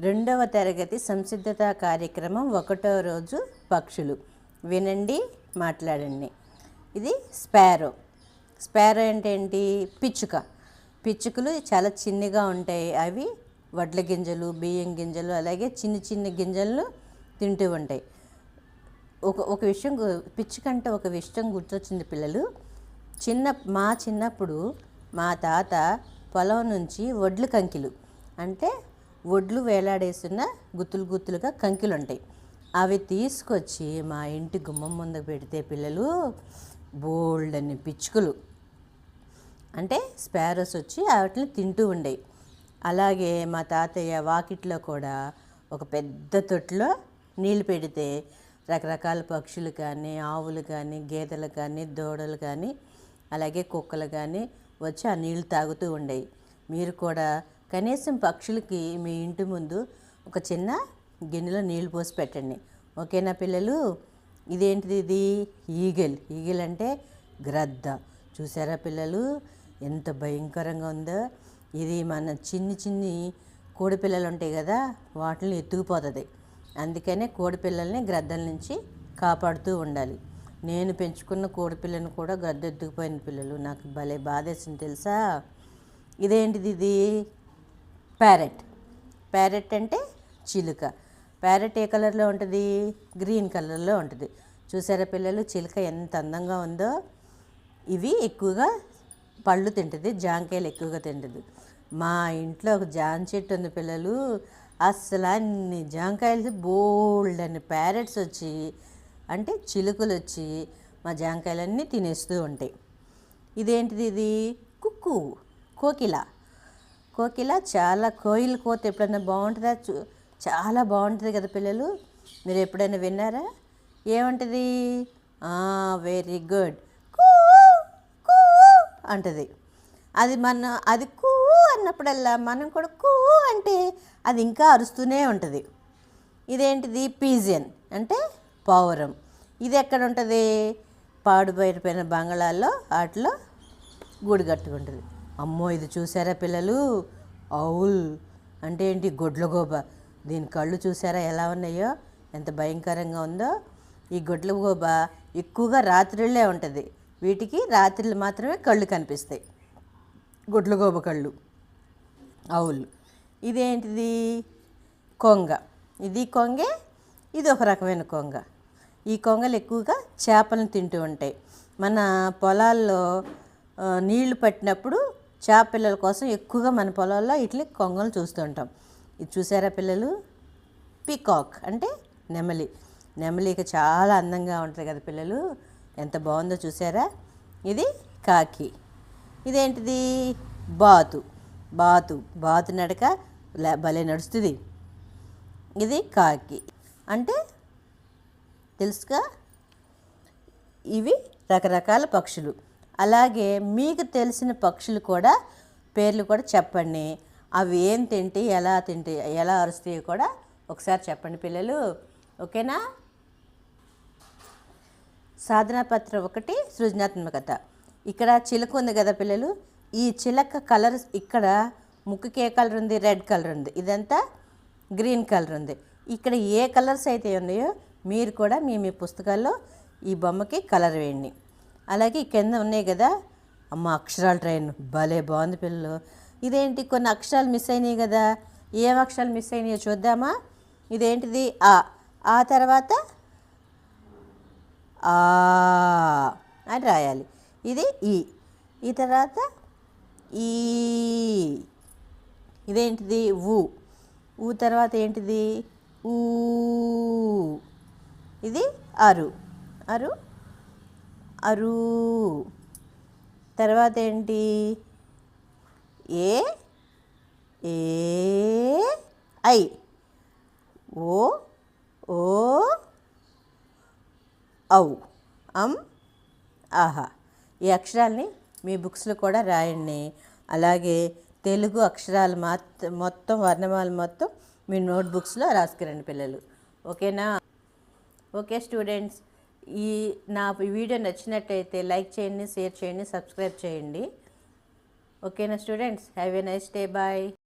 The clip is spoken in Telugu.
రెండవ తరగతి సంసిద్ధత కార్యక్రమం 1వ రోజు పక్షులు. వినండి, మాట్లాడండి. ఇది స్పారో. స్పారో అంటే ఏంటి? పిచ్చుక. పిచ్చుకలు చాలా చిన్నగా ఉంటాయి. అవి వడ్ల గింజలు, బియ్యం గింజలు, అలాగే చిన్న చిన్న గింజలను తింటూ ఉంటాయి. ఒక విషయం, పిచ్చుకంటే ఒక విషయం గుర్తొచ్చింది పిల్లలు. మా చిన్నప్పుడు మా తాత పొలం నుంచి వడ్లు కంకిలు అంటే వడ్లు వేలాడేస్తున్న గుత్తులు గుత్తులుగా కంకిలు ఉంటాయి. అవి తీసుకొచ్చి మా ఇంటి గుమ్మం ముందు పెడితే పిల్లలు బోల్డ్ అని పిచ్చుకలు అంటే స్పారోస్ వచ్చి వాటిని తింటూ ఉండేవి. అలాగే మా తాతయ్య వాకిట్లో కూడా ఒక పెద్ద తొట్టులో నీళ్ళు పెడితే రకరకాల పక్షులు కానీ, ఆవులు కానీ, గేదెలు కానీ, దూడలు కానీ, అలాగే కుక్కలు కానీ వచ్చి ఆ నీళ్ళు తాగుతూ ఉండేవి. మీరు కూడా కనీసం పక్షులకి మీ ఇంటి ముందు ఒక చిన్న గిన్నెలో నీళ్ళు పోసి పెట్టండి. ఓకేనా పిల్లలు? ఇదేంటిది? ఇది ఈగల్ అంటే గ్రద్ద. చూసారా పిల్లలు ఎంత భయంకరంగా ఉందో? ఇది మన చిన్ని కోడి పిల్లలు ఉంటాయి కదా, వాటిని ఎత్తుకుపోతుంది. అందుకనే కోడి పిల్లల్ని గ్రద్దల నుంచి కాపాడుతూ ఉండాలి. నేను పెంచుకున్న కోడి పిల్లని కూడా గద్ద ఎత్తుకుపోయిన పిల్లలు. నాకు భలే బాధేసింది తెలుసా? ఇదేంటిది? ఇది ప్యారెట్ అంటే చిలుక. ప్యారెట్ ఏ కలర్లో ఉంటుంది? గ్రీన్ కలర్లో ఉంటుంది. చూసారా పిల్లలు చిలుక ఎంత అందంగా ఉందో? ఇవి ఎక్కువగా పళ్ళు తింటుంది, జాంకాయలు ఎక్కువగా తింటుంది. మా ఇంట్లో ఒక జామ చెట్టు ఉంది పిల్లలు. అస్సలు అన్ని జాంకాయలు బోల్డ్ అని ప్యారెట్స్ వచ్చి అంటే చిలుకలు వచ్చి మా జాంకాయలన్నీ తినేస్తూ ఉంటాయి. ఇదేంటిది? ఇది కోకిల. చాలా కోయిల కోత ఎప్పుడైనా బాగుంటుందా? చాలా బాగుంటుంది కదా పిల్లలు. మీరు ఎప్పుడైనా విన్నారా? ఏమంటుంది? వెరీ గుడ్, కూ కూ అంటుంది. అది కూ అన్నప్పుడల్లా మనం కూడా కూ అంటే అది ఇంకా అరుస్తూనే ఉంటుంది. ఇదేంటిది? పీజియన్ అంటే పావురం. ఇది ఎక్కడ ఉంటుంది? పాడుబడిపోయిన బంగాళాల్లో వాటిలో గూడు కట్టుకుంటుంది. అమ్మో, ఇది చూసారా పిల్లలు? ఔల్ అంటే ఏంటి? గొడ్లగోబ. దీని కళ్ళు చూసారా ఎలా ఉన్నాయో? ఎంత భయంకరంగా ఉందో? ఈ గొడ్లగోబ ఎక్కువగా రాత్రిళ్ళే ఉంటుంది. వీటికి రాత్రులు మాత్రమే కళ్ళు కనిపిస్తాయి, గొడ్లగోబ కళ్ళు. ఔల్. ఇదేంటిది? కొంగ. ఇది కొంగే. ఇది ఒక రకమైన కొంగ. ఈ కొంగలు ఎక్కువగా చేపలను తింటూ ఉంటాయి. మన పొలాల్లో నీళ్లు పట్టినప్పుడు చేప పిల్లల కోసం ఎక్కువగా మన పొలాల్లో ఇట్లా కొంగలు చూస్తూ ఉంటాం. ఇది చూసారా పిల్లలు? పీకాక్ అంటే నెమలి చాలా అందంగా ఉంటుంది కదా పిల్లలు. ఎంత బాగుందో చూసారా? ఇది కాకి. ఇదేంటిది? బాతు నడక భలే నడుస్తుంది. ఇది కాకి అంటే తెలుసుగా. ఇవి రకరకాల పక్షులు. అలాగే మీకు తెలిసిన పక్షులు కూడా పేర్లు కూడా చెప్పండి. అవి ఏం తింటే ఎలా అరుస్తాయో కూడా ఒకసారి చెప్పండి పిల్లలు. ఓకేనా? సాధనా పత్రం 1 సృజనాత్మకత. ఇక్కడ చిలుక ఉంది కదా పిల్లలు. ఈ చిలక కలర్ ఇక్కడ ముక్కుకి ఏ కలర్ ఉంది? రెడ్ కలర్ ఉంది. ఇదంతా గ్రీన్ కలర్ ఉంది. ఇక్కడ ఏ కలర్స్ అయితే ఉన్నాయో మీరు కూడా మీ పుస్తకాల్లో ఈ బొమ్మకి కలర్ వేయండి. అలాగే కింద ఉన్నాయి కదా అమ్మ అక్షరాల ట్రైన్. భలే బాగుంది పిల్లలు. ఇదేంటి? కొన్ని అక్షరాలు మిస్ అయినాయి కదా. ఏం అక్షరాలు మిస్ అయినాయో చూద్దామా? ఇదేంటిది? ఆ తర్వాత ఆ అని రాయాలి. ఇది ఈ తర్వాత ఈ. ఇదేంటిది? ఊ తర్వాత ఏంటిది? ఊ. ఇది అరు. తర్వాత ఏంటి? A I. ఓ ఔ ఆహా. ఈ అక్షరాల్ని మీ బుక్స్లో కూడా రాయండి. అలాగే తెలుగు అక్షరాలు మొత్తం వర్ణమాల మొత్తం మీ నోట్బుక్స్లో రాసుకురండి పిల్లలు. ఓకేనా? ఓకే స్టూడెంట్స్, నా వీడియో నచ్చినట్టయితే లైక్ చేయండి, షేర్ చేయండి, సబ్స్క్రైబ్ చేయండి. ఓకేనా students? Have a nice day. Bye.